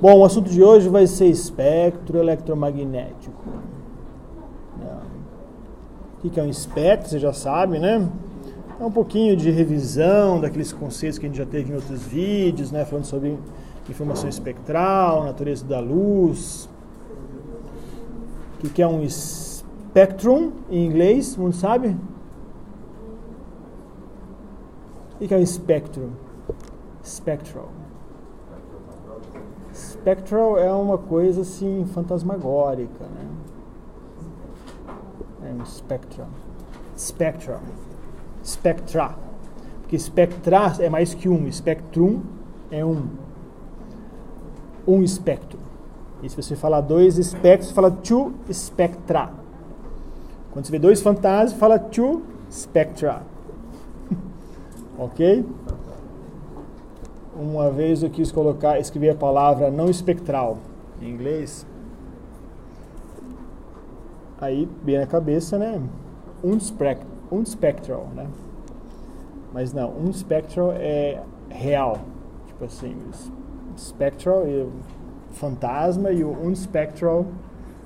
Bom, o assunto de hoje vai ser espectro eletromagnético. O que é um espectro? Você já sabe, né? É um pouquinho de revisão daqueles conceitos que a gente já teve em outros vídeos, né? Falando sobre informação espectral, natureza da luz. O que é um spectrum em inglês? Todo mundo sabe? O que é um espectro? Spectral. Spectral é uma coisa assim fantasmagórica, né? É um spectrum. Spectrum. Spectra. Porque spectra é mais que um. Spectrum é um. Um espectro. E se você falar dois espectros, você fala two spectra. Quando você vê dois fantasmas, fala two spectra. Ok? Uma vez eu quis escrever a palavra não espectral em inglês. Aí, bem na cabeça, né? Unspectral, né? Mas não, unspectral é real. Tipo assim, spectral é fantasma e o unspectral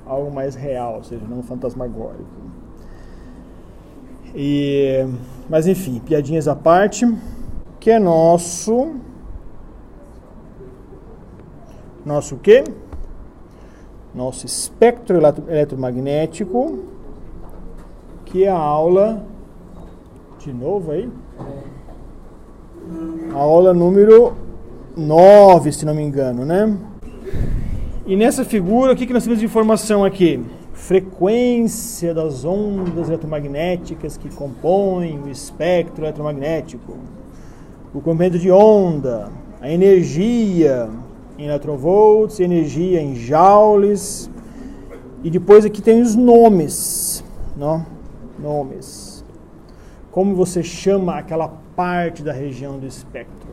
algo mais real, ou seja, não fantasmagórico. Mas enfim, piadinhas à parte, que é nosso o quê? Nosso espectro eletromagnético, que é a aula, de novo aí, a aula número 9, se não me engano, né? E nessa figura, o que nós temos de informação aqui? Frequência das ondas eletromagnéticas que compõem o espectro eletromagnético, o comprimento de onda, a energia em eletronvolts, energia em joules, e depois aqui tem os nomes, não? Nomes. Como você chama aquela parte da região do espectro.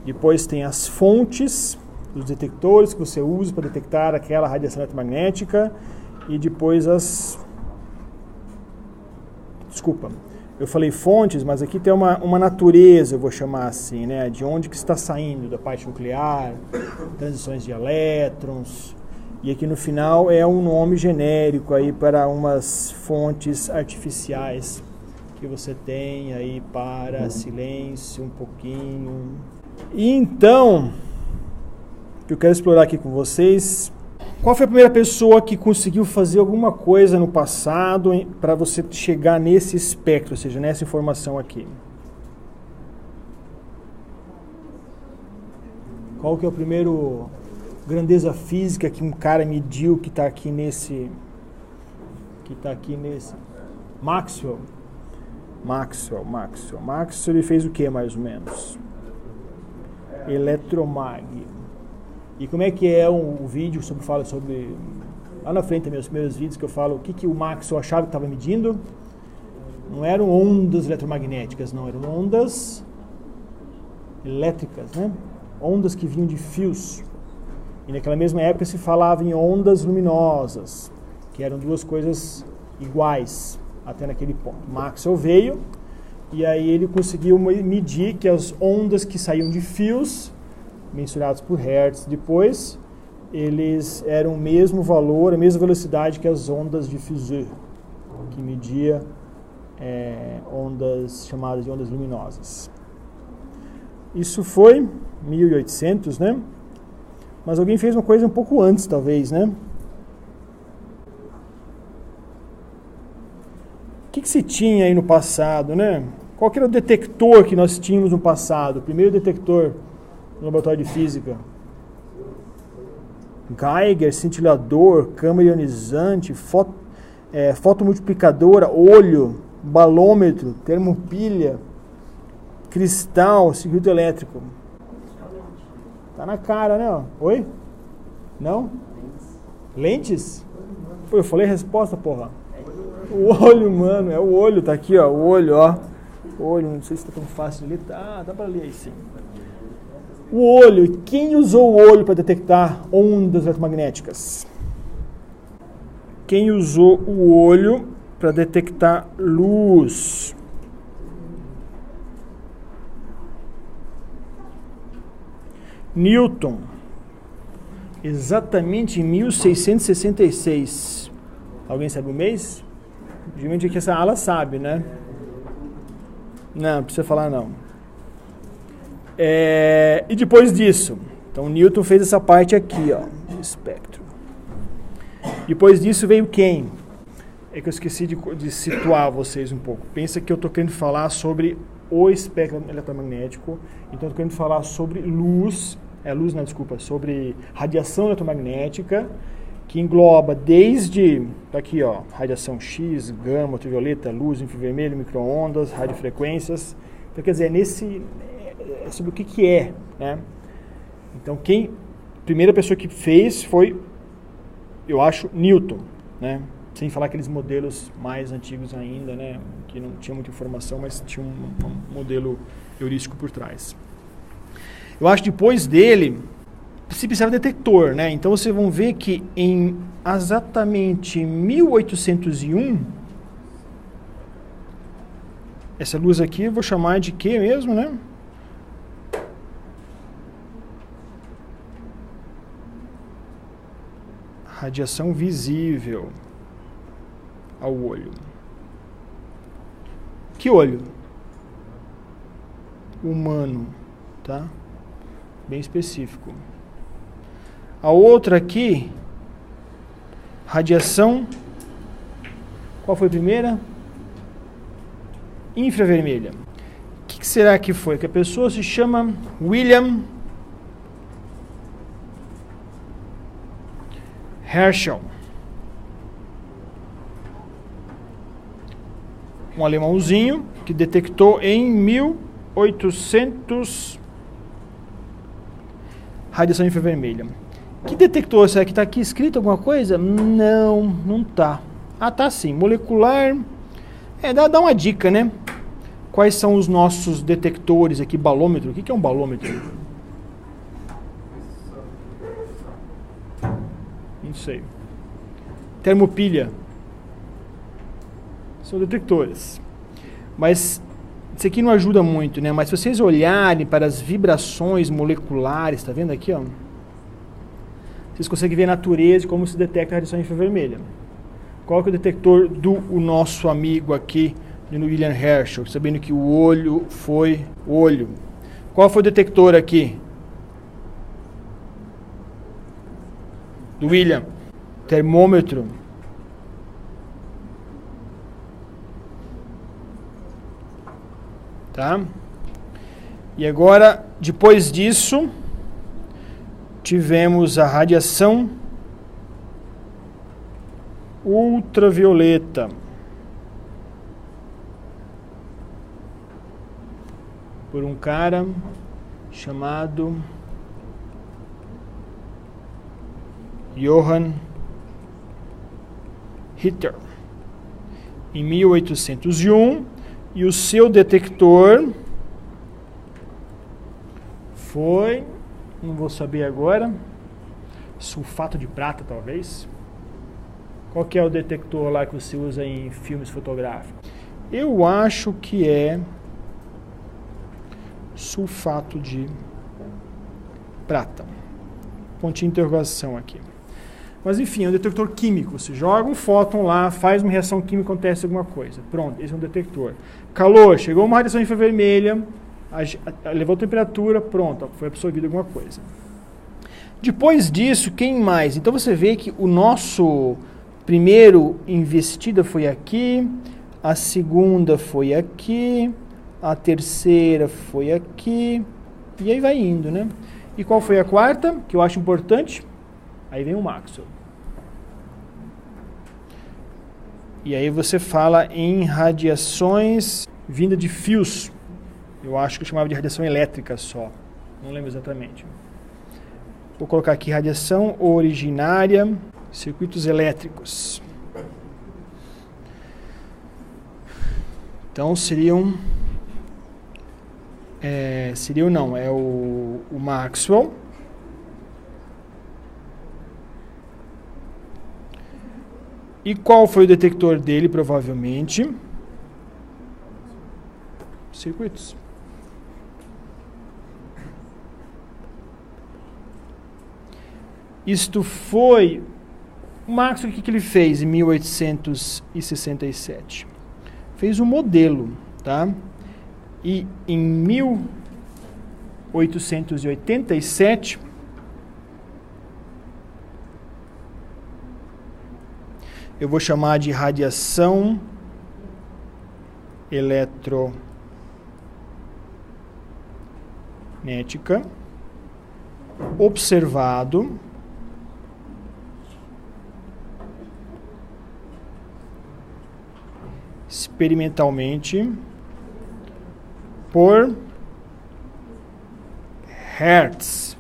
Depois tem as fontes, os detectores que você usa para detectar aquela radiação eletromagnética, e depois Desculpa, eu falei fontes, mas aqui tem uma natureza, eu vou chamar assim, né? De onde que está saindo, da parte nuclear, transições de elétrons. E aqui no final é um nome genérico aí para umas fontes artificiais que você tem aí para silêncio um pouquinho. E então, o que eu quero explorar aqui com vocês, qual foi a primeira pessoa que conseguiu fazer alguma coisa no passado para você chegar nesse espectro, ou seja, nessa informação aqui? Qual que é o primeiro grandeza física que um cara mediu que está aqui nesse... Maxwell, ele fez o que mais ou menos? Eletromag. E como é que é o vídeo fala sobre... Lá na frente, meus primeiros vídeos que eu falo o que o Maxwell achava que estava medindo. Não eram ondas eletromagnéticas, não, eram ondas elétricas, né? Ondas que vinham de fios. E naquela mesma época se falava em ondas luminosas, que eram duas coisas iguais, até naquele ponto. Maxwell veio, e aí ele conseguiu medir que as ondas que saíam de fios, mensurados por Hertz depois, eles eram o mesmo valor, a mesma velocidade que as ondas de Fizeau, que media ondas chamadas de ondas luminosas. Isso foi 1800, né? Mas alguém fez uma coisa um pouco antes, talvez, né? O que se tinha aí no passado, né? Qual que era o detector que nós tínhamos no passado? O primeiro detector no laboratório de física? Geiger, cintilador, câmara ionizante, fotomultiplicadora, olho, balômetro, termopilha, cristal, circuito elétrico. Tá na cara, né? Oi? Não? Lentes? Pô, eu falei a resposta, porra. O olho, mano, é o olho, tá aqui, ó, o olho, ó. O olho, não sei se tá tão fácil de ler. Tá, dá pra ler aí sim. O olho, quem usou o olho para detectar ondas eletromagnéticas? Quem usou o olho para detectar luz? Newton. Exatamente em 1666. Alguém sabe o mês? Geralmente aqui essa ala sabe, né? Não precisa falar não. E depois disso, então Newton fez essa parte aqui, ó, de espectro. Depois disso veio quem? É que eu esqueci de situar vocês um pouco. Pensa que eu estou querendo falar sobre o espectro eletromagnético, então eu estou querendo falar sobre sobre radiação eletromagnética, que engloba desde, tá aqui ó, radiação X, gama, ultravioleta, luz, infravermelho, micro-ondas, radiofrequências. Então quer dizer, é sobre o que é, né? Então a primeira pessoa que fez foi, eu acho, Newton, né? Sem falar aqueles modelos mais antigos ainda, né? Que não tinha muita informação, mas tinha um modelo heurístico por trás. Eu acho que depois dele se precisava de detector, né? Então vocês vão ver que em exatamente 1801, essa luz aqui eu vou chamar de quê mesmo, né? Radiação visível ao olho. Que olho? Humano, tá? Bem específico. A outra aqui, radiação, qual foi a primeira? Infravermelha. O que será que foi? Que a pessoa se chama William Herschel. Um alemãozinho que detectou em 1800 radiação infravermelha. Que detector? Será que está aqui escrito alguma coisa? Não tá. Ah, tá sim. Molecular. Dá uma dica, né? Quais são os nossos detectores aqui? Balômetro. O que é um balômetro? Não sei. Termopilha. São detectores. Mas isso aqui não ajuda muito, né? Mas se vocês olharem para as vibrações moleculares, tá vendo aqui, ó? Vocês conseguem ver a natureza de como se detecta a radiação infravermelha. Qual que é o detector do nosso amigo aqui, do William Herschel, sabendo que o olho foi olho? Qual foi o detector aqui? Do William? Termômetro. Tá? E agora, depois disso, tivemos a radiação ultravioleta. Por um cara chamado Johann Ritter, em 1801, e o seu detector foi, não vou saber agora, sulfato de prata talvez. Qual que é o detector lá que você usa em filmes fotográficos? Eu acho que é sulfato de prata. Pontinho de interrogação aqui. Mas enfim, é um detector químico. Você joga um fóton lá, faz uma reação química, acontece alguma coisa. Pronto, esse é um detector. Calor, chegou uma radiação infravermelha, levou a temperatura, pronto, foi absorvida alguma coisa. Depois disso, quem mais? Então você vê que o nosso primeiro investida foi aqui, a segunda foi aqui, a terceira foi aqui, e aí vai indo, né? E qual foi a quarta, que eu acho importante? Aí vem o Maxwell. E aí você fala em radiações vinda de fios. Eu acho que eu chamava de radiação elétrica só. Não lembro exatamente. Vou colocar aqui radiação originária, circuitos elétricos. Então seriam o Maxwell. E qual foi o detector dele, provavelmente? Circuitos. Isto foi... O Maxwell, o que ele fez em 1867? Fez um modelo, tá? E em 1887, eu vou chamar de radiação eletromagnética observado experimentalmente por Hertz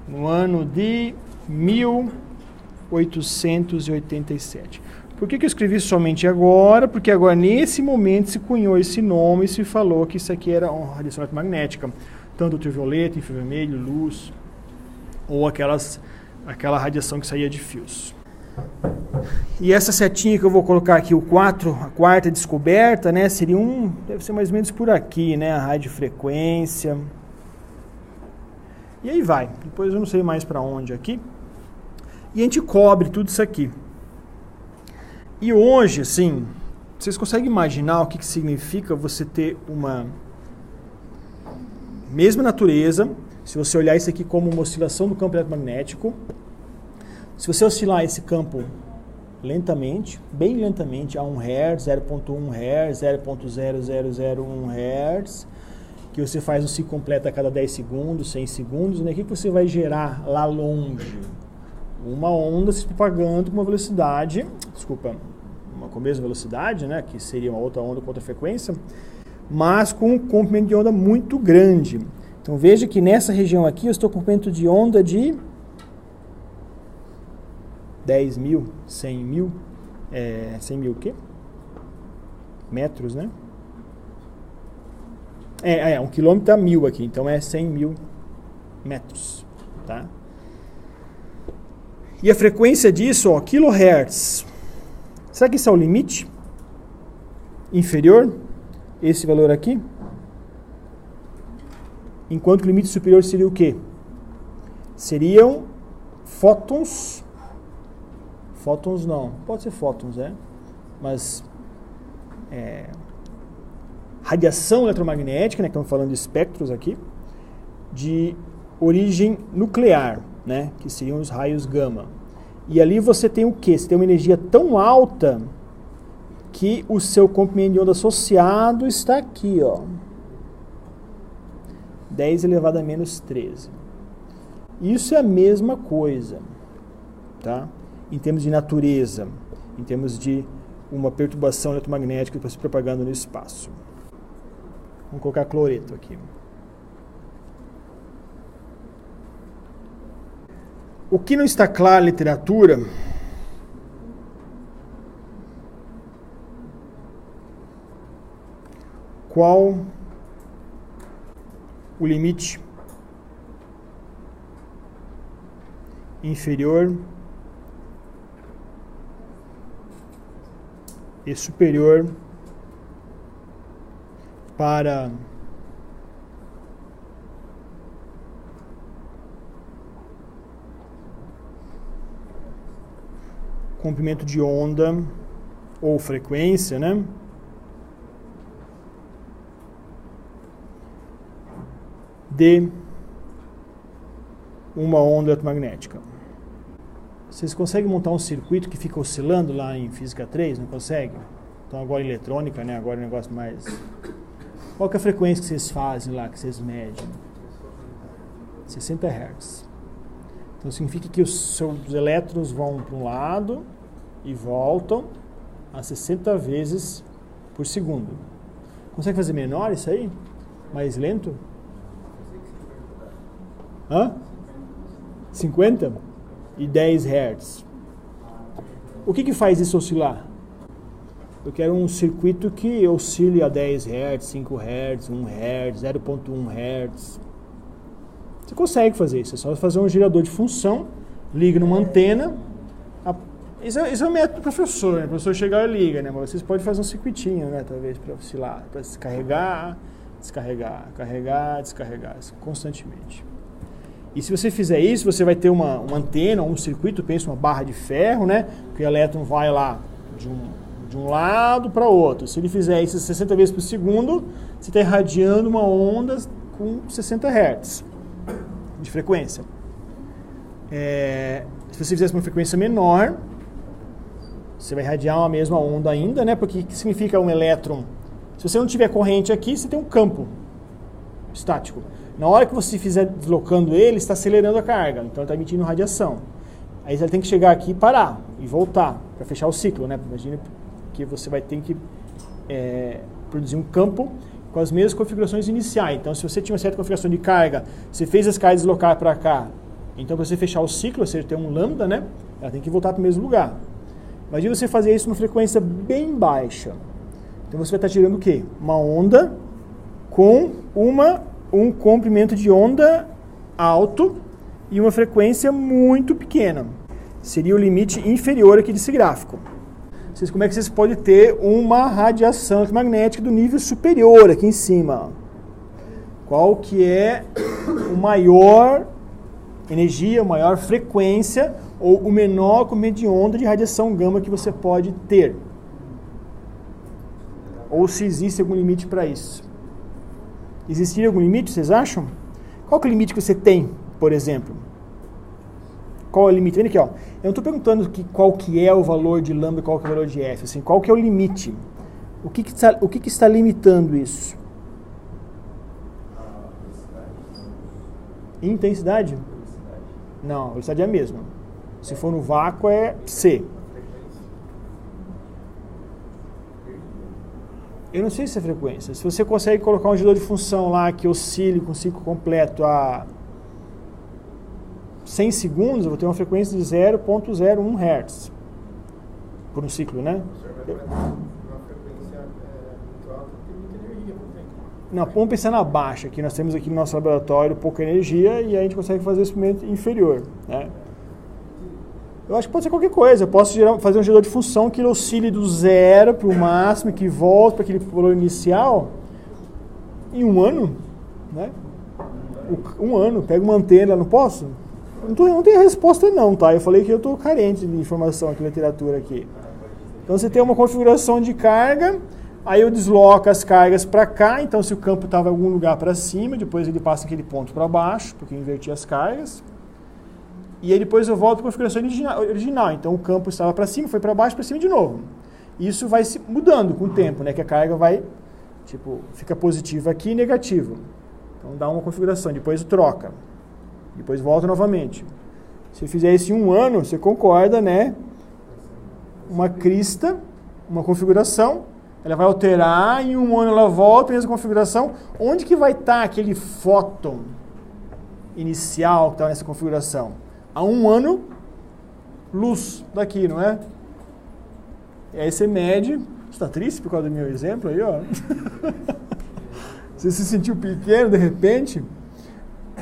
no ano de 1887. Por que eu escrevi somente agora? Porque agora, nesse momento, se cunhou esse nome e se falou que isso aqui era uma radiação eletromagnética, tanto ultravioleta, infravermelho, luz, ou aquela radiação que saía de fios. E essa setinha que eu vou colocar aqui, o 4, a quarta descoberta, né, seria deve ser mais ou menos por aqui, né, a radiofrequência. E aí vai, depois eu não sei mais para onde aqui. E a gente cobre tudo isso aqui. E hoje, assim, vocês conseguem imaginar o que significa você ter uma mesma natureza, se você olhar isso aqui como uma oscilação do campo eletromagnético, se você oscilar esse campo lentamente, bem lentamente, a 1 Hz, 0.1 Hz, 0.0001 Hz, que você faz um ciclo completo a cada 10 segundos, 100 segundos, né? O que você vai gerar lá longe? Uma onda se propagando com uma velocidade, com a mesma velocidade, né, que seria uma outra onda com outra frequência, mas com um comprimento de onda muito grande. Então veja que nessa região aqui eu estou com um comprimento de onda de 10 mil, 100 mil, 100 mil o quê? Metros, né? 1 quilômetro a 1000 aqui, então é 100 mil metros, tá? E a frequência disso, ó, kHz. Será que isso é o limite inferior? Esse valor aqui? Enquanto que o limite superior seria o quê? Seriam fótons. Fótons não, pode ser fótons, né? Mas radiação eletromagnética, né? Que estamos falando de espectros aqui, de origem nuclear, né, que seriam os raios gama. E ali você tem o quê? Você tem uma energia tão alta que o seu comprimento de onda associado está aqui, ó. 10 elevado a menos 13. Isso é a mesma coisa, tá? Em termos de natureza, em termos de uma perturbação eletromagnética que está se propagando no espaço. Vamos colocar cloreto aqui. O que não está claro na literatura qual o limite inferior e superior para comprimento de onda ou frequência, né? De uma onda eletromagnética. Vocês conseguem montar um circuito que fica oscilando lá em Física 3? Não conseguem? Então agora em eletrônica, né? Agora é um negócio mais... Qual que é a frequência que vocês fazem lá, que vocês medem? 60 Hz. Então significa que os seus elétrons vão para um lado e voltam a 60 vezes por segundo. Consegue fazer menor isso aí? Mais lento? 50? E 10 Hz. O que faz isso oscilar? Eu quero um circuito que oscile a 10 Hz, 5 Hz, 1 Hz, 0.1 Hz. Você consegue fazer isso, é só fazer um gerador de função, liga numa antena. Isso é o método do professor, né? O professor chegar e liga, né? Mas vocês podem fazer um circuitinho, né? Talvez para oscilar, para descarregar, descarregar, carregar, descarregar, constantemente. E se você fizer isso, você vai ter uma antena, um circuito, pensa uma barra de ferro, né? Que o elétron vai lá de um lado para outro. Se ele fizer isso 60 vezes por segundo, você está irradiando uma onda com 60 Hz de frequência. Se você fizesse uma frequência menor, você vai irradiar a mesma onda ainda, né? Porque o que significa um elétron? Se você não tiver corrente aqui, você tem um campo estático. Na hora que você fizer deslocando ele, está acelerando a carga, então ele está emitindo radiação. Aí ele tem que chegar aqui e parar, e voltar, para fechar o ciclo, né? Imagina que você vai ter que produzir um campo com as mesmas configurações iniciais. Então, se você tinha uma certa configuração de carga, você fez as cargas deslocar para cá, então para você fechar o ciclo, ou seja, ter um lambda, né? Ela tem que voltar para o mesmo lugar. Imagina você fazer isso numa frequência bem baixa. Então você vai estar tirando o quê? Uma onda com um comprimento de onda alto e uma frequência muito pequena. Seria o limite inferior aqui desse gráfico. Como é que vocês podem ter uma radiação eletromagnética do nível superior aqui em cima? Qual que é o maior energia, a maior frequência ou o menor comprimento de onda de radiação gama que você pode ter? Ou se existe algum limite para isso? Existiria algum limite, vocês acham? Qual que é o limite que você tem, por exemplo? Qual é o limite? Vem aqui, ó. Eu não estou perguntando qual que é o valor de lambda e qual que é o valor de F. Assim, qual que é o limite? O que está limitando isso? Intensidade? Não, a velocidade é a mesma. Se for no vácuo é C. Eu não sei se é frequência. Se você consegue colocar um gerador de função lá que oscile com ciclo completo a 100 segundos, eu vou ter uma frequência de 0,01 Hz por um ciclo, né? Uma frequência muito alta tem muita energia, por exemplo. Não, vamos pensar na baixa, que nós temos aqui no nosso laboratório pouca energia e a gente consegue fazer o experimento inferior, né? Eu acho que pode ser qualquer coisa. Eu posso fazer um gerador de função que ele oscile do zero para o máximo, que volte para aquele valor inicial em um ano, né? Um ano, pega uma antena, não posso? Não tenho resposta não, tá? Eu falei que eu estou carente de informação aqui na literatura aqui. Então você tem uma configuração de carga, aí eu desloco as cargas para cá, então se o campo estava em algum lugar para cima, depois ele passa aquele ponto para baixo, porque eu inverti as cargas. E aí depois eu volto para a configuração original. Então o campo estava para cima, foi para baixo, para cima de novo. Isso vai se mudando com o tempo, né? Que a carga vai, fica positiva aqui e negativa. Então dá uma configuração, depois troca. Depois volta novamente. Se eu fizer isso em um ano, você concorda, né? Uma crista, uma configuração, ela vai alterar, em um ano ela volta, mesma configuração. Onde que vai estar aquele fóton inicial que estava nessa configuração? A um ano, luz daqui, não é? E aí você mede. Você está triste por causa do meu exemplo aí, ó? Você se sentiu pequeno de repente?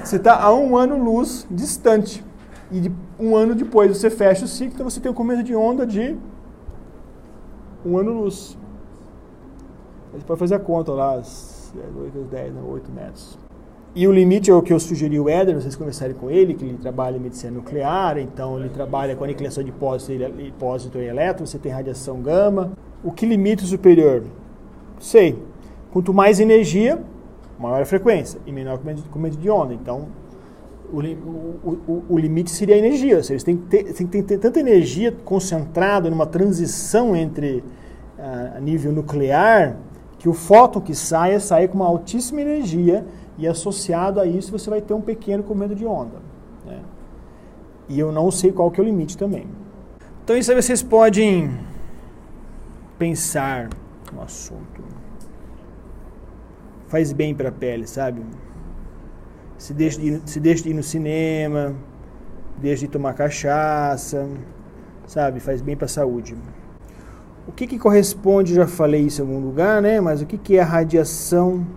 Você está a um ano luz distante. E um ano depois você fecha o ciclo, então você tem um comprimento de onda de um ano luz. Você pode fazer a conta lá, 8 vezes 10, 8 metros. E o limite é o que eu sugeri o Éder, vocês conversarem com ele, que ele trabalha em medicina nuclear, então ele trabalha com aniquilação de pósito e elétron, você tem radiação gama. O que limita o superior? Sei. Quanto mais energia, maior a frequência e menor comprimento de onda. Então, o limite seria a energia. Ou seja, você tem que ter tanta energia concentrada numa transição entre a nível nuclear, que o fóton que sai com uma altíssima energia e associado a isso você vai ter um pequeno comprimento de onda, né? E eu não sei qual que é o limite também. Então isso aí vocês podem pensar no assunto. Faz bem para a pele, sabe? Se deixa de ir no cinema, deixa de tomar cachaça, sabe? Faz bem para a saúde. O que corresponde, já falei isso em algum lugar, né? Mas o que é a radiação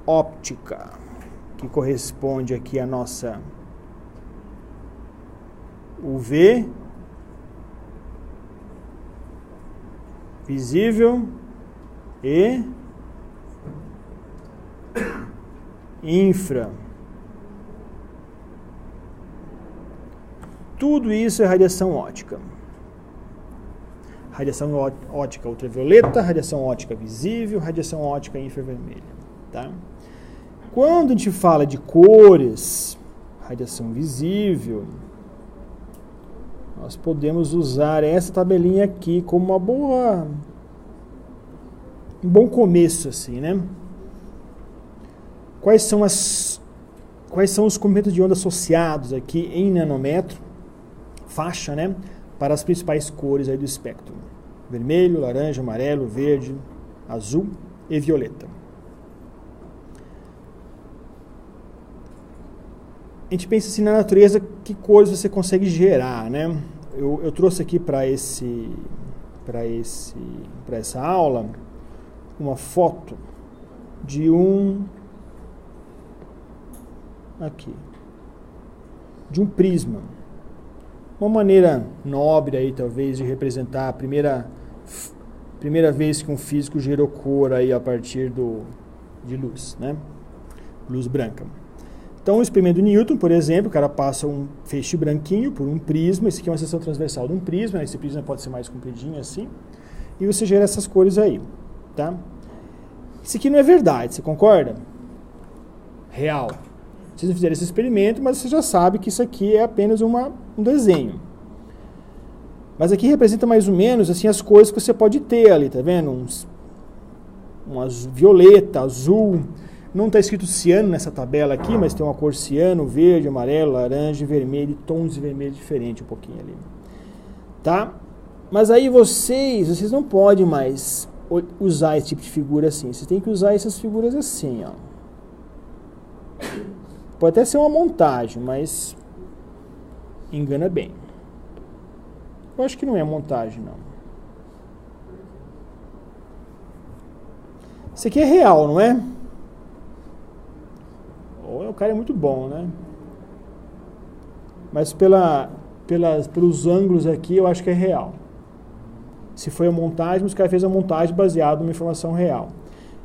óptica, que corresponde aqui a nossa UV, visível e infra. Tudo isso é radiação óptica. Radiação óptica ultravioleta, radiação óptica visível, radiação óptica infravermelha. Tá? Quando a gente fala de cores, radiação visível, nós podemos usar essa tabelinha aqui como um bom começo, assim, né? Quais são os comprimentos de onda associados aqui em nanômetro, faixa, né? Para as principais cores aí do espectro: vermelho, laranja, amarelo, verde, azul e violeta. A gente pensa assim na natureza, que cores você consegue gerar, né? Eu trouxe aqui para essa aula uma foto de um prisma. Uma maneira nobre aí, talvez, de representar a primeira vez que um físico gerou cor aí a partir de luz, né? Luz branca. Então, o experimento do Newton, por exemplo, o cara passa um feixe branquinho por um prisma. Esse aqui é uma seção transversal de um prisma, né? Esse prisma pode ser mais compridinho assim, e você gera essas cores aí, tá? Isso aqui não é verdade, você concorda? Real. Vocês não fizeram esse experimento, mas você já sabe que isso aqui é apenas um desenho. Mas aqui representa mais ou menos assim as cores que você pode ter ali, tá vendo? Umas violeta, azul. Não está escrito ciano nessa tabela aqui, mas tem uma cor ciano, verde, amarelo, laranja, vermelho, e tons de vermelho diferente um pouquinho ali. Tá? Mas aí vocês não podem mais usar esse tipo de figura assim. Vocês têm que usar essas figuras assim, ó. Pode até ser uma montagem, mas engana bem. Eu acho que não é montagem, não. Isso aqui é real, não é? O cara é muito bom, né? Mas pelos ângulos aqui, eu acho que é real. Se foi a montagem, os caras fez a montagem baseada numa informação real.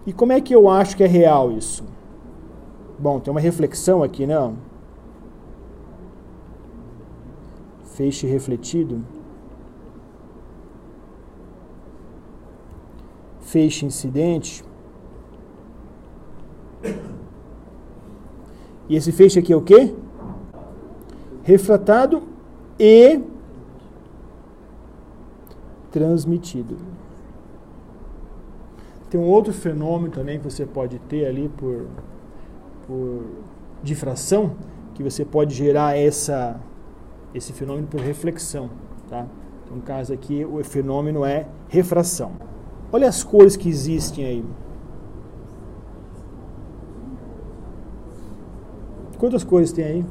E como é que eu acho que é real isso? Bom, tem uma reflexão aqui, né? Feixe refletido. Feixe incidente. E esse feixe aqui é o quê? Refratado e transmitido. Tem um outro fenômeno também que você pode ter ali por difração, que você pode gerar esse fenômeno por reflexão. Tá? Então, no caso aqui, o fenômeno é refração. Olha as cores que existem aí. Quantas cores tem aí?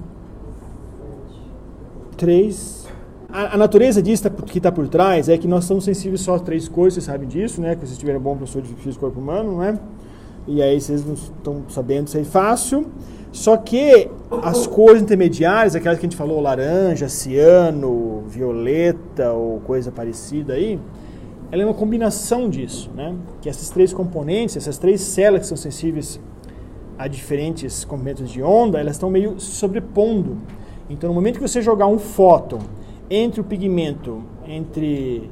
3. A natureza disso que está por trás é que nós somos sensíveis só a 3 cores, vocês sabem disso, né? Que vocês tiveram bom professor de física do corpo humano, né? E aí vocês não estão sabendo isso aí fácil. Só que as cores intermediárias, aquelas que a gente falou, laranja, ciano, violeta ou coisa parecida aí, ela é uma combinação disso, né? Que essas 3 componentes, essas 3 células que são sensíveis a diferentes comprimentos de onda, elas estão meio sobrepondo. Então, no momento que você jogar um fóton entre o pigmento, entre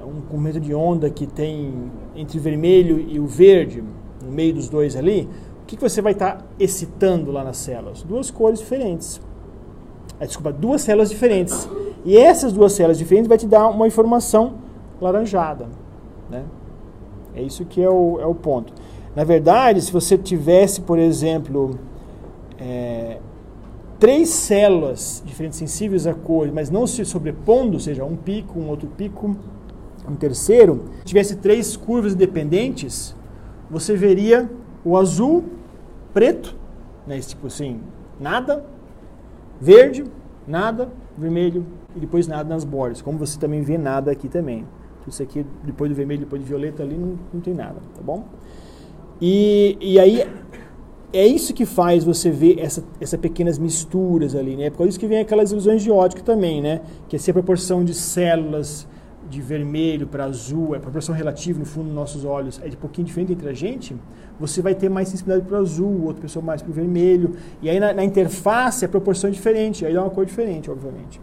um comprimento de onda que tem entre o vermelho e o verde, no meio dos dois ali, o que você vai estar excitando lá nas células? 2 cores diferentes. Desculpa, 2 células diferentes. E essas 2 células diferentes vai te dar uma informação laranjada, né? É isso que é o ponto. Na verdade, se você tivesse, por exemplo, 3 células diferentes sensíveis a cor, mas não se sobrepondo, ou seja, um pico, um outro pico, um terceiro, tivesse 3 curvas independentes, você veria o azul, preto, né, tipo assim, nada, verde, nada, vermelho e depois nada nas bordas, como você também vê nada aqui também. Isso aqui, depois do vermelho, depois do violeta ali, não tem nada, tá bom? E aí, é isso que faz você ver essas pequenas misturas ali, né? Por isso que vem aquelas ilusões de ótica também, né? Que é a proporção de células de vermelho para azul, a proporção relativa no fundo dos nossos olhos é de pouquinho diferente entre a gente, você vai ter mais sensibilidade para o azul, outra pessoa mais para o vermelho, e aí na interface a proporção é diferente, aí dá uma cor diferente, obviamente.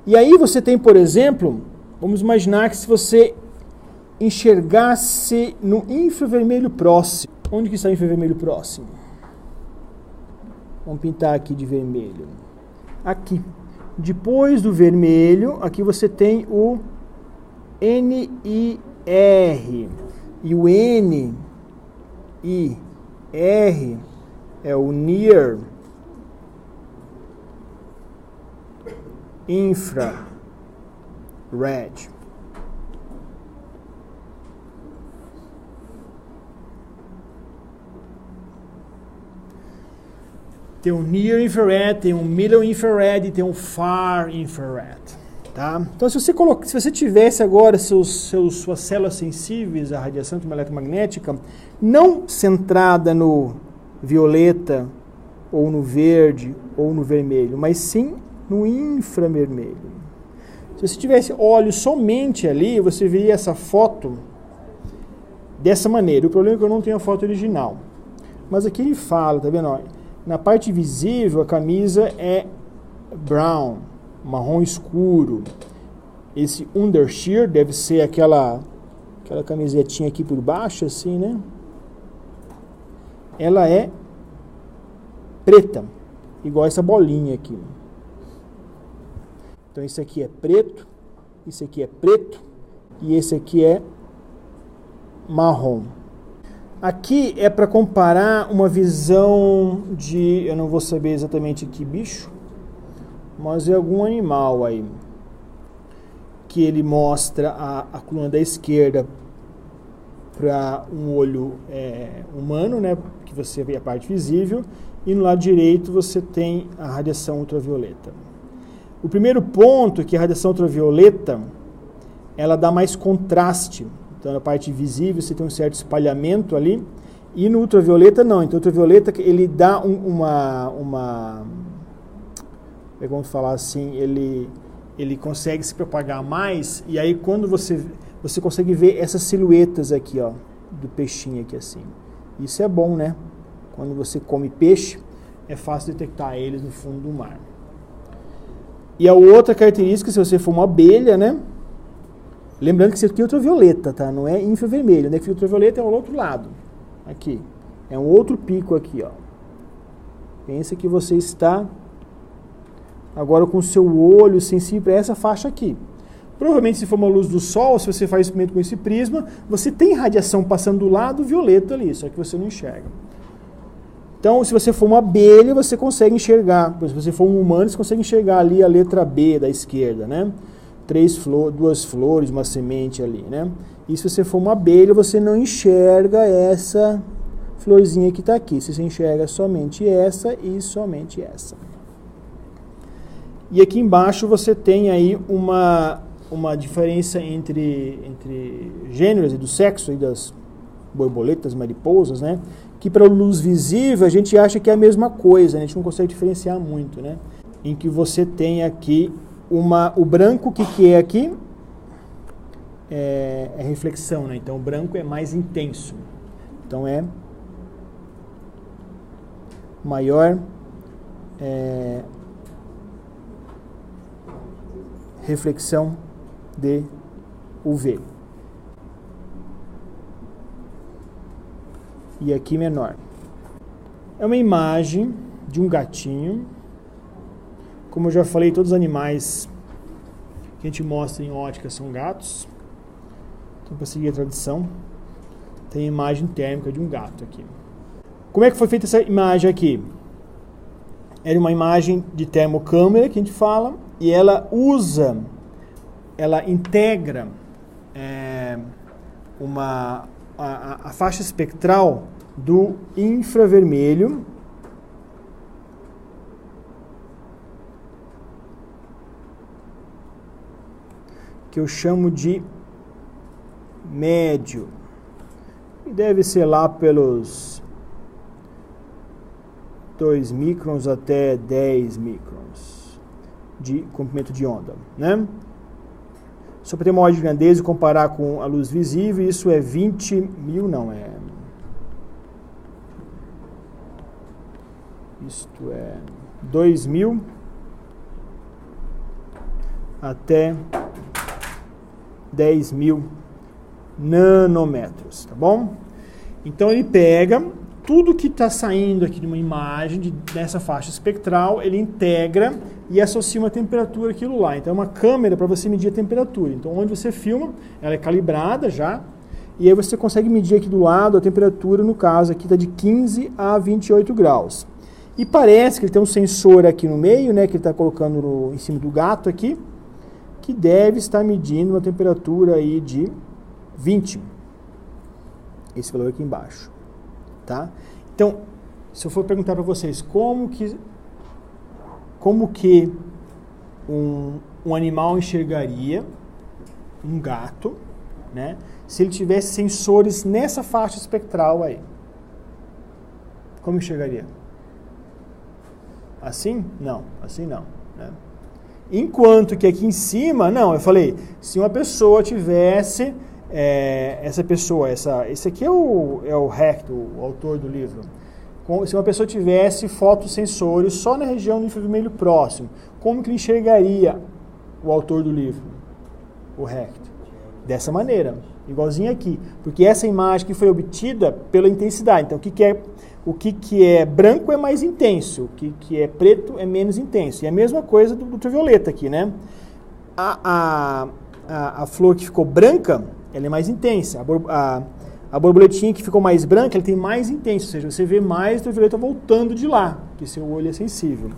E aí você tem, por exemplo, vamos imaginar que se você enxergasse no infravermelho próximo, onde que está o infravermelho próximo? Vamos pintar aqui de vermelho. Aqui. Depois do vermelho, aqui você tem o NIR. E o NIR é o Near Infrared. Tem o Near Infrared, tem o Middle Infrared e tem o Far Infrared. Tá? Então, se você tivesse agora suas células sensíveis à radiação eletromagnética, não centrada no violeta, ou no verde, ou no vermelho, mas sim no infravermelho. Se você tivesse olhos somente ali, você veria essa foto dessa maneira. O problema é que eu não tenho a foto original. Mas aqui ele fala, tá vendo? Na parte visível, a camisa é brown, marrom escuro. Esse undershirt deve ser aquela camisetinha aqui por baixo, assim, né? Ela é preta, igual essa bolinha aqui. Então, esse aqui é preto, esse aqui é preto e esse aqui é marrom. Aqui é para comparar uma visão de, eu não vou saber exatamente que bicho, mas é algum animal aí, que ele mostra a coluna da esquerda para um olho humano, né, que você vê a parte visível, e no lado direito você tem a radiação ultravioleta. O primeiro ponto é que a radiação ultravioleta, ela dá mais contraste. Então, na parte visível, você tem um certo espalhamento ali. E no ultravioleta, não. Então, o ultravioleta, ele dá vamos falar assim, ele consegue se propagar mais. E aí, quando você consegue ver essas silhuetas aqui, ó, do peixinho aqui, assim. Isso é bom, né? Quando você come peixe, é fácil detectar eles no fundo do mar. E a outra característica, se você for uma abelha, né? Lembrando que isso aqui é ultravioleta, tá? Não é infravermelho, né? Que ultravioleta é o outro lado. Aqui. É um outro pico aqui, ó. Pensa que você está agora com o seu olho sensível para essa faixa aqui. Provavelmente, se for uma luz do sol, se você faz experimento com esse prisma, você tem radiação passando do lado violeta ali, só que você não enxerga. Então, se você for uma abelha, você consegue enxergar. Se você for um humano, você consegue enxergar ali a letra B da esquerda, né? Duas flores, uma semente ali, né? E se você for uma abelha, você não enxerga essa florzinha que está aqui. Você enxerga somente essa e somente essa. E aqui embaixo você tem aí uma diferença entre gêneros e do sexo e das borboletas, mariposas, né? Que para a luz visível a gente acha que é a mesma coisa, né? A gente não consegue diferenciar muito, né? Em que você tem aqui o branco, o que é aqui? É reflexão, né? Então o branco é mais intenso. Então é maior reflexão de UV. E aqui menor. É uma imagem de um gatinho. Como eu já falei, todos os animais que a gente mostra em ótica são gatos. Então, para seguir a tradição, tem a imagem térmica de um gato aqui. Como é que foi feita essa imagem aqui? Era uma imagem de termocâmera que a gente fala, e ela integra a faixa espectral do infravermelho que eu chamo de médio, e deve ser lá pelos 2 microns até 10 microns de comprimento de onda, né? Só para ter uma ordem de grandeza e comparar com a luz visível, isso é 20 mil, não, isto é 2.000 até 10.000 nanômetros, tá bom? Então ele pega tudo que está saindo aqui de uma imagem dessa faixa espectral, ele integra e associa uma temperatura àquilo lá. Então é uma câmera para você medir a temperatura. Então onde você filma, ela é calibrada já, e aí você consegue medir aqui do lado a temperatura, no caso aqui está de 15 a 28 graus. E parece que ele tem um sensor aqui no meio, né, que ele está colocando em cima do gato aqui, que deve estar medindo uma temperatura aí de 20. Esse valor aqui embaixo. Tá? Então, se eu for perguntar para vocês como que um animal enxergaria um gato, né, se ele tivesse sensores nessa faixa espectral aí, como enxergaria? Assim? Não, assim não, né? Enquanto que aqui em cima, não, eu falei, se uma pessoa tivesse esse aqui é o Hecht, o autor do livro. Se uma pessoa tivesse fotossensores só na região do infravermelho próximo, como que ele enxergaria o autor do livro, o Hecht? Dessa maneira, igualzinho aqui. Porque essa imagem que foi obtida pela intensidade. Então, o que é branco é mais intenso, o que é preto é menos intenso. E a mesma coisa do ultravioleta aqui, né? A flor que ficou branca, ela é mais intensa. A borboletinha que ficou mais branca, ela tem mais intenso, ou seja, você vê mais ultravioleta voltando de lá, porque seu olho é sensível.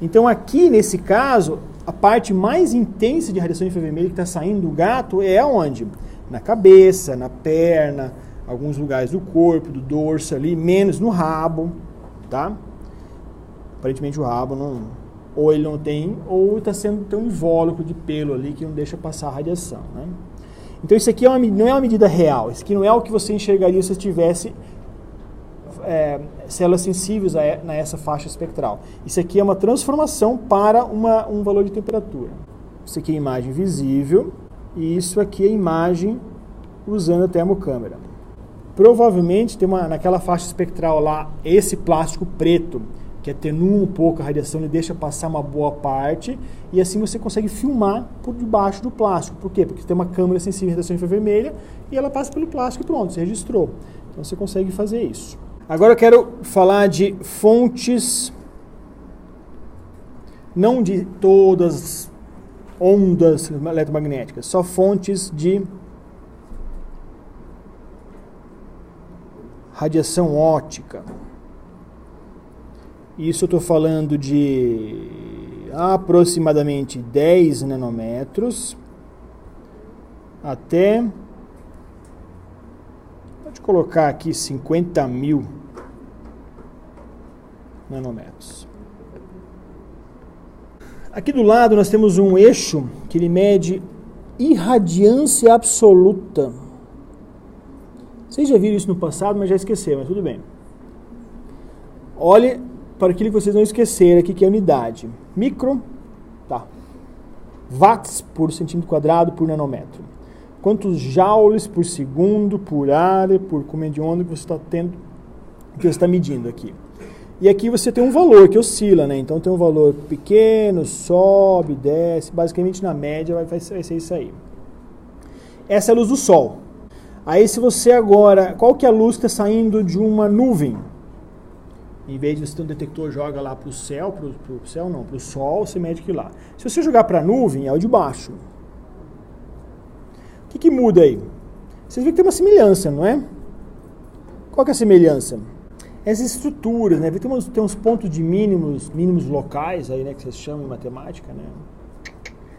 Então aqui, nesse caso, a parte mais intensa de radiação infravermelha que está saindo do gato é aonde? Na cabeça, na perna, alguns lugares do corpo, do dorso ali, menos no rabo, tá? Aparentemente o rabo não, ou ele não tem, ou está sendo tem um invólucro de pelo ali que não deixa passar a radiação, né? Então isso aqui não é uma medida real, isso aqui não é o que você enxergaria se você tivesse células sensíveis a essa faixa espectral. Isso aqui é uma transformação para um valor de temperatura. Isso aqui é a imagem visível e isso aqui é a imagem usando a termocâmera. Provavelmente tem naquela faixa espectral lá, esse plástico preto, que atenua um pouco a radiação e deixa passar uma boa parte, e assim você consegue filmar por debaixo do plástico. Por quê? Porque tem uma câmera sensível à radiação infravermelha e ela passa pelo plástico e pronto, você registrou. Então você consegue fazer isso. Agora eu quero falar de fontes, não de todas as ondas eletromagnéticas, só fontes de radiação óptica. Isso eu estou falando de aproximadamente 10 nanômetros até, pode colocar aqui 50.000 nanômetros. Aqui do lado nós temos um eixo que ele mede irradiância absoluta. Vocês já viram isso no passado, mas já esqueceram, mas tudo bem. Olhe para aquilo que vocês não esqueceram aqui, que é a unidade. Micro, tá. Watts por centímetro quadrado por nanômetro. Quantos joules por segundo, por área, por corrente de onda que você está tendo, que você está medindo aqui. E aqui você tem um valor que oscila, né? Então tem um valor pequeno, sobe, desce, basicamente na média vai ser isso aí. Essa é a luz do Sol. Aí se você agora, qual que é a luz que está saindo de uma nuvem? Em vez de você ter um detector, joga lá para o céu, para o Sol, você mede aquilo lá. Se você jogar para a nuvem, é o de baixo. O que muda aí? Vocês veem que tem uma semelhança, não é? Qual que é a semelhança? Essas estruturas, né? Tem uns pontos de mínimos locais aí, né? Que vocês chamam em matemática, né?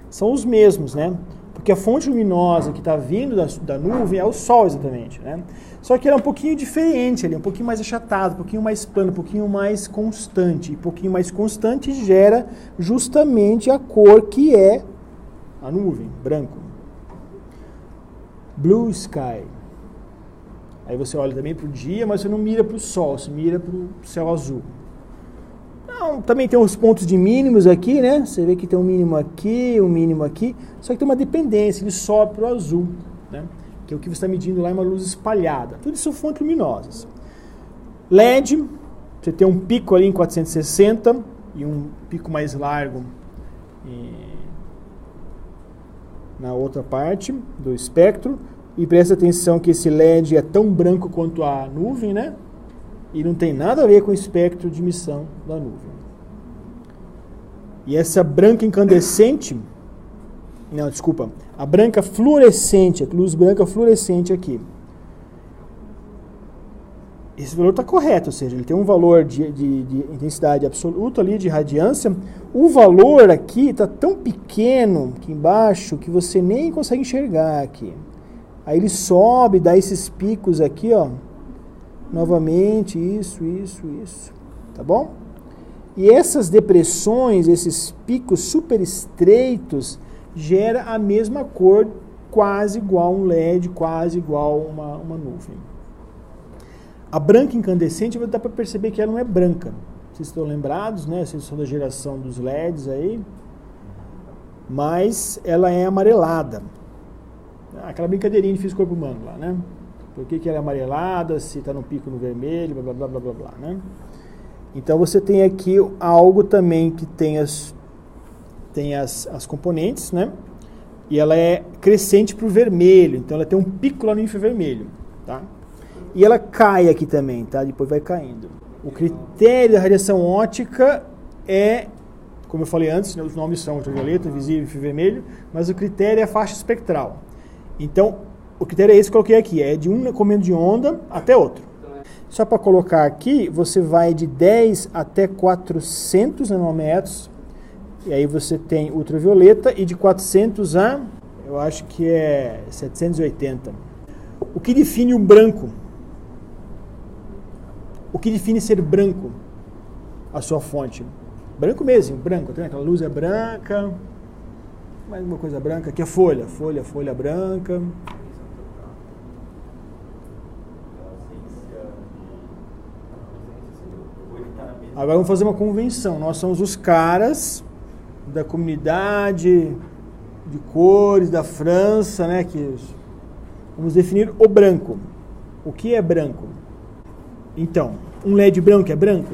São os mesmos, né? Porque a fonte luminosa que está vindo da nuvem é o Sol, exatamente, né? Só que ela é um pouquinho diferente ali, um pouquinho mais achatado, um pouquinho mais plano, um pouquinho mais constante. E um pouquinho mais constante gera justamente a cor que é a nuvem, branco. Blue sky. Aí você olha também para o dia, mas você não mira para o sol, você mira para o céu azul. Não, também tem os pontos de mínimos aqui, né? Você vê que tem um mínimo aqui, só que tem uma dependência, ele sobe para o azul, né? Que é o que você está medindo lá, é uma luz espalhada. Tudo isso são fontes luminosas. LED, você tem um pico ali em 460 e um pico mais largo na outra parte do espectro. E presta atenção que esse LED é tão branco quanto a nuvem, né? E não tem nada a ver com o espectro de emissão da nuvem. E essa branca incandescente, não, desculpa, a branca fluorescente, a luz branca fluorescente aqui. Esse valor está correto, ou seja, ele tem um valor de intensidade absoluta ali, de radiância. O valor aqui está tão pequeno aqui embaixo que você nem consegue enxergar aqui. Aí ele sobe, dá esses picos aqui, ó. Novamente, isso. Tá bom? E essas depressões, esses picos super estreitos, gera a mesma cor, quase igual a um LED, quase igual a uma nuvem. A branca incandescente, dá para perceber que ela não é branca. Vocês estão lembrados, né? Vocês são da geração dos LEDs aí. Mas ela é amarelada. Aquela brincadeirinha de físico-corpo humano lá, né? Por que ela é amarelada, se está no pico no vermelho, blá, blá, né? Então você tem aqui algo também que tem as componentes, né? E ela é crescente para o vermelho, então ela tem um pico lá no infravermelho, tá? E ela cai aqui também, tá? Depois vai caindo. O critério da radiação óptica é, como eu falei antes, né, os nomes são ultravioleta, visível e infravermelho, mas o critério é a faixa espectral. Então, o critério é esse que eu coloquei aqui, é de um comando de onda até outro. Só para colocar aqui, você vai de 10 até 400 nanômetros, e aí você tem ultravioleta, e de 400 a, eu acho que é 780. O que define o branco? O que define ser branco? A sua fonte. Branco mesmo, branco. Tem aquela luz é branca, mais uma coisa branca, aqui é folha branca. Agora vamos fazer uma convenção. Nós somos os caras da comunidade de cores da França, né? Que vamos definir o branco. O que é branco? Então, um LED branco é branco?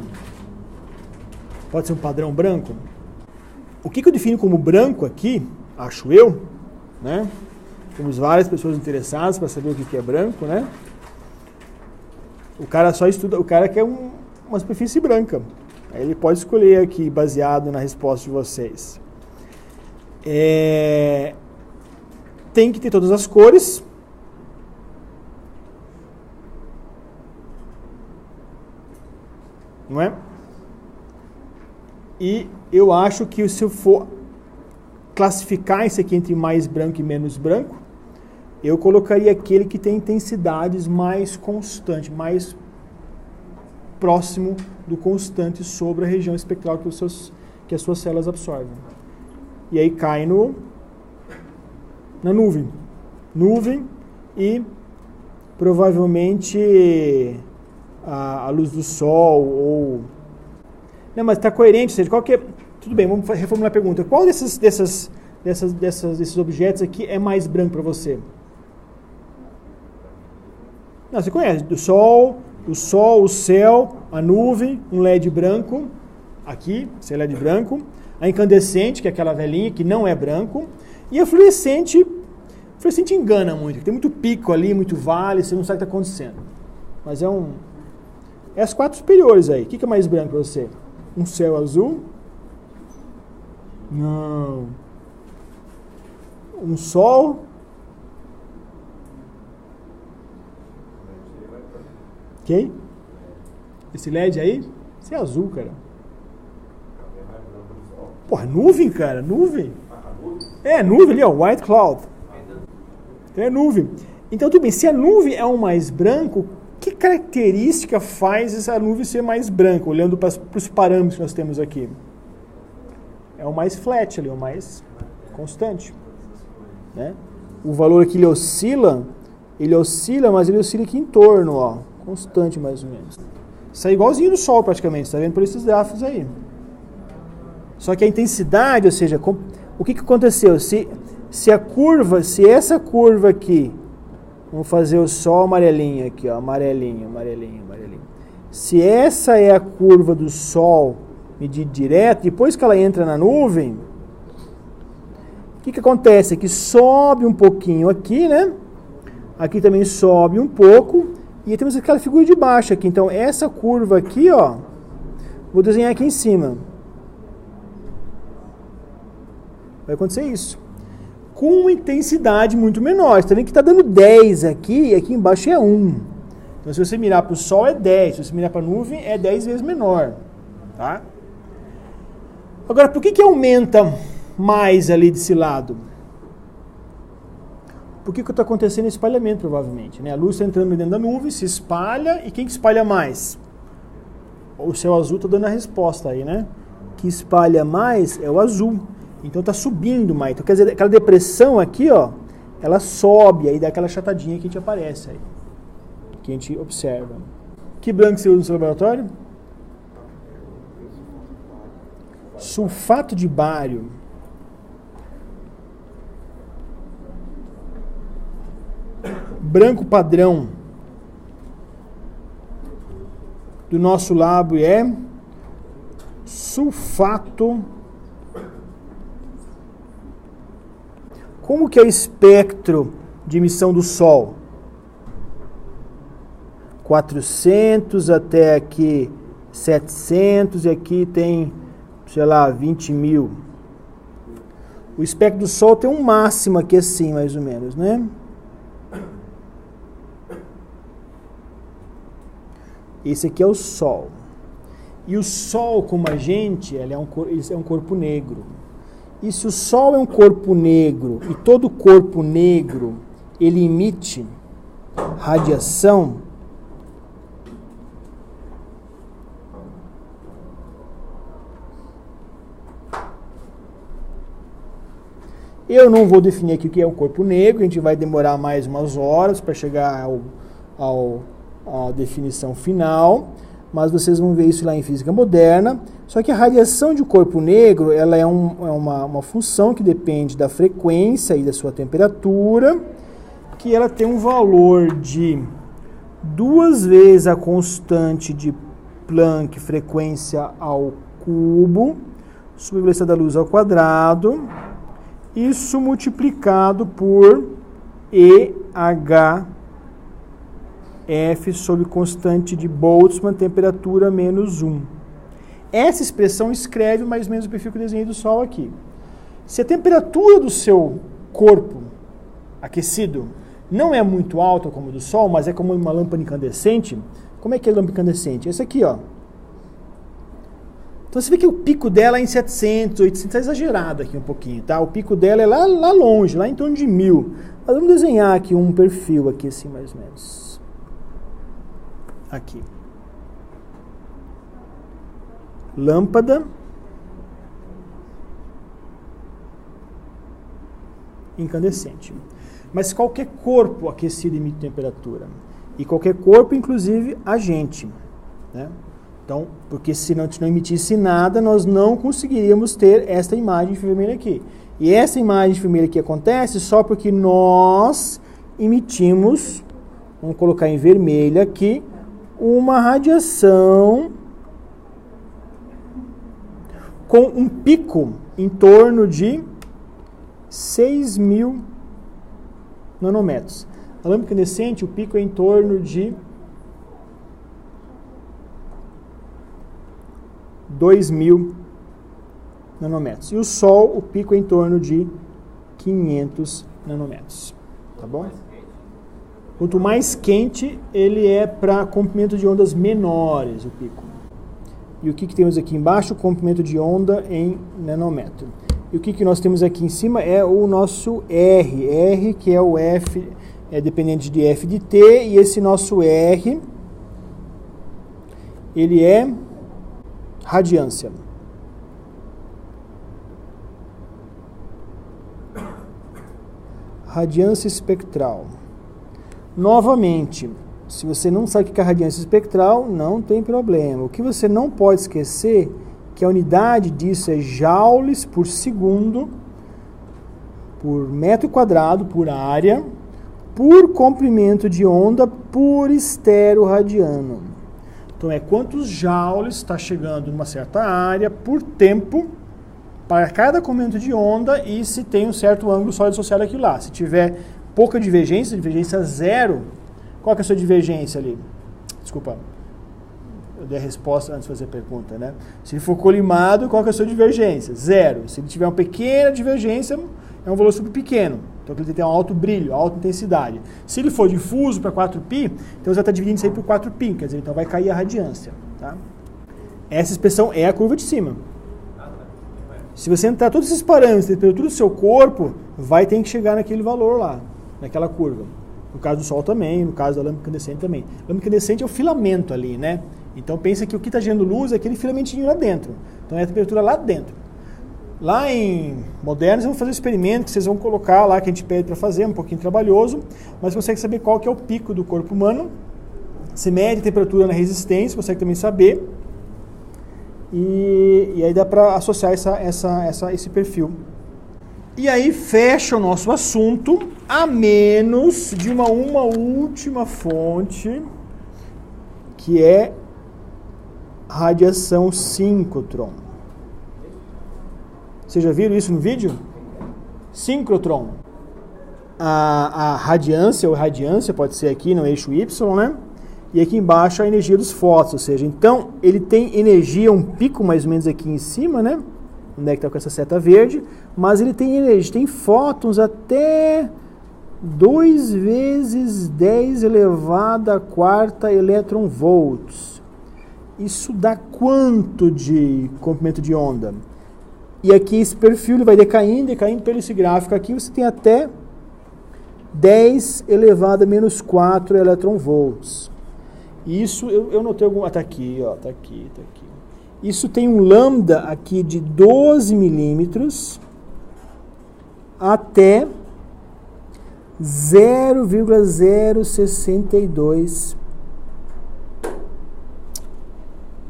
Pode ser um padrão branco? O que eu defino como branco aqui, acho eu, né? Temos várias pessoas interessadas para saber o que é branco, né? O cara só estuda, o cara quer uma superfície branca. Aí ele pode escolher aqui, baseado na resposta de vocês. Tem que ter todas as cores. Não é? E eu acho que se eu for classificar isso aqui entre mais branco e menos branco, eu colocaria aquele que tem intensidades mais constantes, mais próximo do constante sobre a região espectral que as suas células absorvem. E aí cai na nuvem. Nuvem e provavelmente a luz do sol ou... Não, mas está coerente, ou seja, qual que é... Tudo bem, vamos reformular a pergunta. Qual desses objetos aqui é mais branco para você? Não, você conhece. O sol, o céu, a nuvem, um LED branco. Aqui, esse é LED branco. A incandescente, que é aquela velhinha, que não é branco. E a fluorescente. A fluorescente engana muito. Tem muito pico ali, muito vale, você não sabe o que está acontecendo. Mas é as quatro superiores aí. O que é mais branco para você? Um céu azul? Não. Um sol? Ok? Esse LED aí? Esse é azul, cara. Porra, nuvem, cara. Nuvem. É, nuvem ali, ó. White cloud. É nuvem. Então, tudo bem. Se a nuvem é o mais branco, que característica faz essa nuvem ser mais branca, olhando para os parâmetros que nós temos aqui? É o mais flat ali, o mais constante. Né? O valor aqui ele oscila, mas ele oscila aqui em torno, ó, constante mais ou menos. Sai igualzinho do Sol praticamente, está vendo por esses gráficos aí. Só que a intensidade, ou seja, o que aconteceu? Se essa curva aqui, vamos fazer o Sol amarelinho aqui, ó, amarelinho. Se essa é a curva do Sol medida direto, depois que ela entra na nuvem, o que acontece? Que sobe um pouquinho aqui, né? Aqui também sobe um pouco, e temos aquela figura de baixo aqui. Então, essa curva aqui, ó, vou desenhar aqui em cima. Vai acontecer isso. Com uma intensidade muito menor. Você tá vendo que está dando 10 aqui, e aqui embaixo é 1. Então, se você mirar para o Sol é 10, se você mirar para a nuvem é 10 vezes menor. Tá? Agora, por que aumenta mais ali desse lado? Por que está acontecendo esse espalhamento, provavelmente? Né? A luz está entrando dentro da nuvem, se espalha, e quem que espalha mais? O céu azul está dando a resposta aí, né? Que espalha mais é o azul. Então está subindo mais. Então, quer dizer, aquela depressão aqui, ó, ela sobe, aí dá aquela chatadinha que a gente aparece aí. Que a gente observa. Que branco você usa no seu laboratório? Sulfato de bário. Branco padrão do nosso labo é sulfato. Como que é o espectro de emissão do Sol? 400 até aqui 700 e aqui tem, sei lá, 20 mil. O espectro do Sol tem um máximo aqui assim, mais ou menos, né? Esse aqui é o Sol. E o Sol, como a gente, ele é um corpo negro. E se o Sol é um corpo negro, e todo corpo negro, ele emite radiação, eu não vou definir aqui o que é um corpo negro, a gente vai demorar mais umas horas para chegar à definição final, mas vocês vão ver isso lá em Física Moderna. Só que a radiação de corpo negro, ela é uma função que depende da frequência e da sua temperatura, que ela tem um valor de 2 vezes a constante de Planck, frequência ao cubo, sobre a velocidade da luz ao quadrado, isso multiplicado por EHF sobre constante de Boltzmann, temperatura menos 1. Essa expressão escreve mais ou menos o perfil que eu desenhei do Sol aqui. Se a temperatura do seu corpo aquecido não é muito alta como a do Sol, mas é como uma lâmpada incandescente, como é que é a lâmpada incandescente? Essa aqui, ó. Então você vê que o pico dela é em 700, 800, está exagerado aqui um pouquinho, tá? O pico dela é lá longe, lá em torno de 1000. Mas vamos desenhar aqui um perfil aqui assim, mais ou menos. Aqui. Lâmpada incandescente. Mas qualquer corpo aquecido emite temperatura. E qualquer corpo, inclusive, agente. Né? Então, porque se não emitisse nada, nós não conseguiríamos ter esta imagem vermelha aqui. E essa imagem vermelha aqui acontece só porque nós emitimos, vamos colocar em vermelho aqui, uma radiação com um pico em torno de 6.000 nanômetros. A lâmpada incandescente, o pico é em torno de 2.000 nanômetros. E o Sol, o pico é em torno de 500 nanômetros. Tá bom? Quanto mais quente, ele é para comprimento de ondas menores, o pico. E o que temos aqui embaixo? O comprimento de onda em nanômetro. E o que nós temos aqui em cima é o nosso R. R, que é o F, é dependente de F de T, e esse nosso R, ele é radiância. Radiância espectral. Novamente, Se você não sabe o que é radiância espectral, não tem problema. O que você não pode esquecer é que a unidade disso é joules por segundo, por metro quadrado, por área, por comprimento de onda, por estero radiano. Então é quantos joules está chegando numa certa área por tempo para cada comprimento de onda e se tem um certo ângulo sólido associado àquilo lá. Se tiver pouca divergência zero, qual que é a sua divergência ali? Desculpa, eu dei a resposta antes de fazer a pergunta, né? Se ele for colimado, qual que é a sua divergência? Zero. Se ele tiver uma pequena divergência, é um valor super pequeno. Então ele tem um alto brilho, alta intensidade. Se ele for difuso para 4π, então você vai estar dividindo isso aí por 4π, quer dizer, então vai cair a radiância. Tá? Essa expressão é a curva de cima. Se você entrar todos esses parâmetros, a temperatura do seu corpo, vai ter que chegar naquele valor lá, naquela curva. No caso do Sol também, no caso da lâmpada incandescente também. A lâmpada incandescente é o filamento ali, né? Então pensa que o que está gerando luz é aquele filamentinho lá dentro. Então é a temperatura lá dentro. Lá em Modernos, vamos fazer um experimento que vocês vão colocar lá, que a gente pede para fazer, um pouquinho trabalhoso, mas você consegue saber qual que é o pico do corpo humano. Você mede a temperatura na resistência, consegue também saber. E aí dá para associar esse perfil. E aí fecha o nosso assunto, a menos de uma última fonte, que é radiação síncrotron. Vocês já viram isso no vídeo? Síncrotron. A radiância, ou radiância, pode ser aqui no eixo Y, né? E aqui embaixo a energia dos fótons, ou seja, então ele tem energia, um pico mais ou menos aqui em cima, né? Onde é que está com essa seta verde, mas ele tem energia, tem fótons até 2 vezes 10 elevado a quarta elétron-volts. Isso dá quanto de comprimento de onda? E aqui esse perfil ele vai decaindo pelo esse gráfico aqui, você tem até 10 elevado a menos 4 elétron-volts. Isso eu notei algum... Ah, tá aqui, ó, tá aqui. Isso tem um lambda aqui de 12 milímetros até 0,062.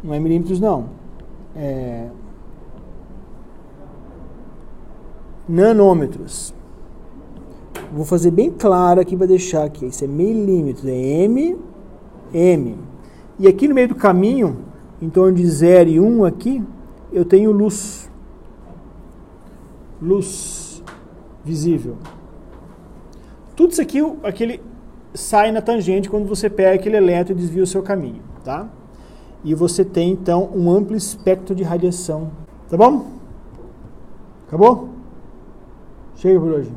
Não é milímetros, não. É nanômetros. Vou fazer bem claro aqui, vai deixar aqui. Isso é milímetros, é M. E aqui no meio do caminho, em torno de 0 e 1 aqui, eu tenho luz. Luz visível. Tudo isso aqui, aquele sai na tangente quando você pega aquele elétron e desvia o seu caminho, tá? E você tem, então, um amplo espectro de radiação. Tá bom? Acabou? Chega por hoje.